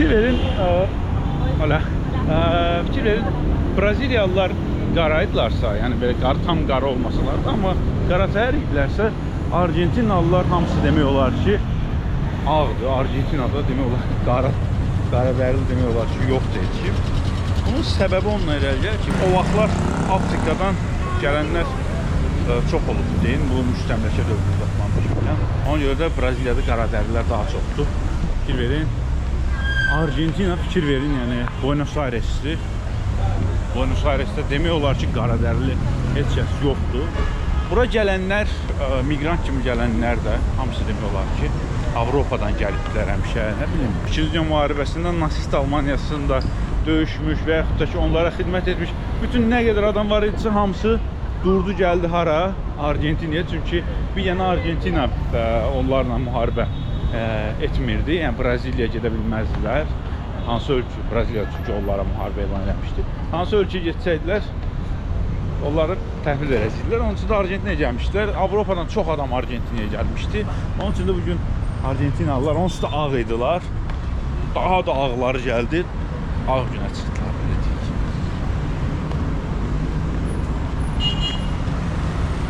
fikir verin, fikir verin, Braziliyalılar qaraydılarsa, yəni belə tam qara olmasalar da, amma qaratəhər idilərsə, Argentinalılar hamısı demək olar ki, ağdır. Argentinada demək olar ki, qaradərili demək olar ki, yoxdur heç kim. Bunun səbəbi onunla irəlilir ki, o vaxtlar Afrikadan gələnlər çox olubdur deyin, bu müstəmləkə dövrü uzatlanmışkən. Ona görə də Braziliyada qaradərilər daha çoxdur. Fikir verin, Argentina fikir verin, yəni Buenos Aires'dir. Buenos Aires'də demək olar ki, qaradərili heç kəs yoxdur. Bura gələnlər, miqrant kimi gələnlər də hamısı demək olar ki, Avropadan gəlibdilər həmişə, nə bilim. İkinci Dünya müharibəsində nasist Almaniyasında döyüşmüş və yaxud da ki, onlara xidmət etmiş. Bütün nə qədər adam var idisə, hamısı durdu, gəldi hara? Argentinaya. Çünki bir yana Argentina onlarla müharibə etmirdi. Yəni, Braziliya gedə bilməzdilər. Hansı ölkə? Braziliya çünki onlara müharibə elan etmişdi. Hansı ölkə getsəydilər, onları təhvil verəcəkdilər. Onun üçün də Argentinaya gəlmişdilər. Avropadan çox adam Argentinaya gəlmişdi. Onun üçün də bugün Argentinalılar, onsuz da ağ idilər. Daha da ağları gəldi. Ağ günə çıxdılar.